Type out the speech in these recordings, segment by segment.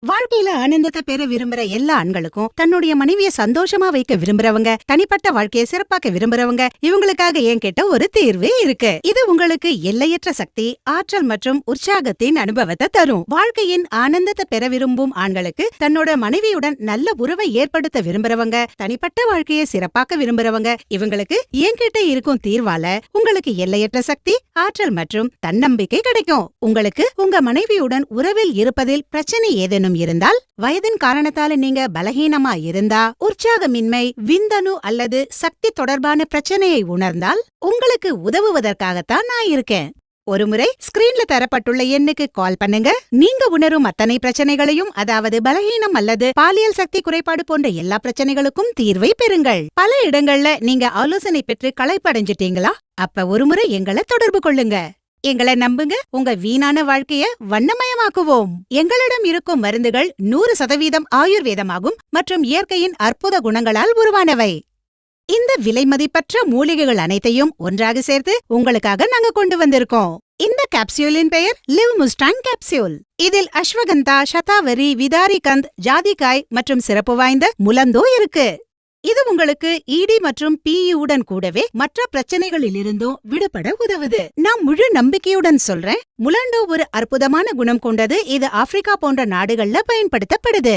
வாழ்க்கையில ஆனந்தத்தை பெற விரும்புற எல்லா ஆண்களுக்கும் தன்னுடைய மனைவிய சந்தோஷமா வைக்க விரும்புறவங்க, தனிப்பட்ட வாழ்க்கையை சிறப்பாக்க விரும்புறவங்க, இவங்களுக்காக என்கிட்ட ஒரு தீர்வு இருக்கு. இது உங்களுக்கு எல்லையற்ற சக்தி, ஆற்றல் மற்றும் உற்சாகத்தின் அனுபவத்தை தரும். வாழ்க்கையின் ஆனந்தத்தை பெற விரும்பும் ஆண்களுக்கு, தன்னோட மனைவியுடன் நல்ல உறவை ஏற்படுத்த விரும்புறவங்க, தனிப்பட்ட வாழ்க்கையை சிறப்பாக்க விரும்புறவங்க, இவங்களுக்கு என்கிட்ட இருக்கும் தீர்வால உங்களுக்கு எல்லையற்ற சக்தி, ஆற்றல் மற்றும் தன்னம்பிக்கை கிடைக்கும். உங்களுக்கு உங்க மனைவியுடன் உறவில் இருப்பதில் பிரச்சனை ஏதேனும் இருந்தால், வயதின் காரணத்தால நீங்க பலகீனமா இருந்தா, உற்சாகமின்மை, விந்தணு அல்லது சக்தி தொடர்பான பிரச்சனையை உணர்ந்தால், உங்களுக்கு உதவுவதற்காகத்தான் நான் இருக்கேன். ஒருமுறை ஸ்கிரீன்ல தரப்பட்டுள்ள எண்ணுக்கு கால் பண்ணுங்க. நீங்க உணரும் அத்தனை பிரச்சனைகளையும், அதாவது பலகீனம் அல்லது பாலியல் சக்தி குறைபாடு போன்ற எல்லா பிரச்சனைகளுக்கும் தீர்வை பெறுங்கள். பல இடங்கள்ல நீங்க ஆலோசனை பெற்று களைப்படைஞ்சிட்டீங்களா? அப்ப ஒருமுறை எங்களை தொடர்பு கொள்ளுங்க. எங்களை நம்புங்க, உங்க வீணான வாழ்க்கைய வண்ணமயமாக்குவோம். எங்களிடம் இருக்கும் மருந்துகள் 100% ஆயுர்வேதமாகும் மற்றும் இயற்கையின் அற்புத குணங்களால் உருவானவை. இந்த விலைமதிப்பற்ற மூலிகைகள் அனைத்தையும் ஒன்றாக சேர்த்து உங்களுக்காக நாங்க கொண்டு வந்திருக்கோம். இந்த கேப்சியூலின் பெயர் லிவ் முஸ்டாங் கேப்சியூல். இதில் அஸ்வகந்தா, சதாவரி, விதாரிகந்த், ஜாதிக்காய் மற்றும் சிறப்பு வாய்ந்த முலந்தோ இருக்கு. இது உங்களுக்கு இடி மற்றும் பிஇ-உடன் கூடவே மற்ற பிரச்சனைகளிலிருந்தும் விடுபட உதவுது. நான் முழு நம்பிக்கையுடன் சொல்றேன், முலண்டோ ஒரு அற்புதமான குணம் கொண்டது. இது ஆப்பிரிக்கா போன்ற நாடுகள்ல பயன்படுத்தப்படுது.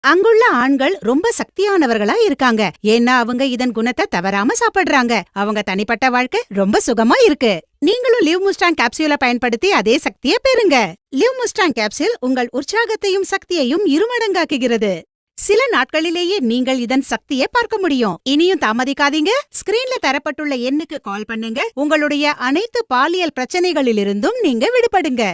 அங்குள்ள ஆண்கள் ரொம்ப சக்தியானவர்களா இருக்காங்க, ஏன்னா அவங்க இதன் குணத்தை தவறாம சாப்பிடுறாங்க. அவங்க தனிப்பட்ட வாழ்க்கை ரொம்ப சுகமா இருக்கு. நீங்களும் லிவ் முஸ்டாங் கேப்சியூலை பயன்படுத்தி அதே சக்தியை பெறுங்க. லிவ் முஸ்டாங் கேப்சியூல் உங்கள் உற்சாகத்தையும் சக்தியையும் இருமடங்காக்குகிறது. சில நாட்களிலேயே நீங்கள் இதன் சக்தியை பார்க்க முடியும். இனியும் தாமதிக்காதீங்க. ஸ்கிரீன்ல தரப்பட்டுள்ள எண்ணுக்கு கால் பண்ணுங்க. உங்களுடைய அனைத்து பாலியல் பிரச்சனைகளிலிருந்தும் நீங்க விடுபடுங்க.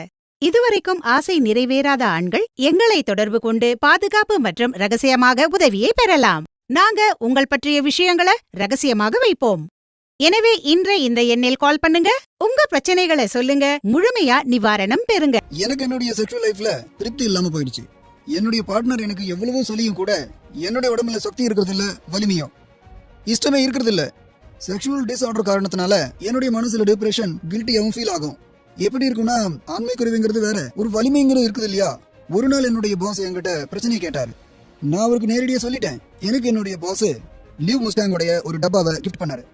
இதுவரைக்கும் ஆசை நிறைவேறாத ஆண்கள் எங்களை தொடர்பு கொண்டு பாதுகாப்பு மற்றும் ரகசியமாக உதவியை பெறலாம். நாங்க உங்கள் பற்றிய விஷயங்களை ரகசியமாக வைப்போம். எனவே இன்று இந்த எண்ணில் கால் பண்ணுங்க. உங்க பிரச்சனைகளை சொல்லுங்க, முழுமையா நிவாரணம் பெறுங்க. எனக்கு என்னுடைய செக்ஷுவல் லைஃப்ல திருப்தி இல்லாம போயிடுச்சு. என்னுடைய பார்ட்னர் எனக்கு எவ்வளவோ சொல்லியும் கூட என்னுடைய உடம்புல சக்தி இருக்கிறது இல்ல, வலிமையும் இஷ்டமே இருக்கிறது இல்ல. செக்ஷுவல் டிஸ்ஆர்டர் காரணத்தினால என்னுடைய மனசுல டிப்ரெஷன், கில்ட்டியாவும் ஃபீல் ஆகும். எப்படி இருக்குன்னா, ஆண்மை குறைவுங்கிறது வேற, ஒரு வலிமைங்கிறது இருக்குது இல்லையா. ஒரு நாள் என்னுடைய பாஸ் என்கிட்ட பிரச்சனை கேட்டாரு. நான் அவருக்கு நேரடியா சொல்லிட்டேன். எனக்கு என்னுடைய பாஸ் லிவ் முஸ்டாங்கோடைய ஒரு டப்பாவை கிஃப்ட் பண்ணாரு.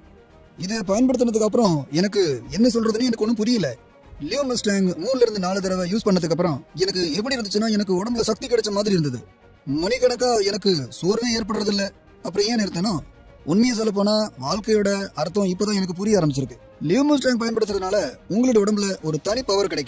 இதை பயன்படுத்தினதுக்கு அப்புறம் எனக்கு என்ன சொல்றதுன்னு எனக்கு ஒன்றும் புரியல. லிவ் முஸ்டாங் 3-4 தடவை யூஸ் பண்ணதுக்கு அப்புறம் எனக்கு எப்படி இருந்துச்சுன்னா, எனக்கு உடம்புல சக்தி கிடைச்ச மாதிரி இருந்தது. மணிக்கணக்கா எனக்கு சோர்வே ஏற்படுறது இல்ல. அப்புறம் ஏன் நிறுத்தனா, உண்மையை சொல்ல போனா வாழ்க்கையோட அர்த்தம் இப்பதான் எனக்கு புரிய ஆரம்பிச்சிருக்கு. லிவ் முஸ்டாங் பயன்படுத்துறதுனால உங்களோட உடம்புல ஒரு தனி பவர் கிடைக்கும்.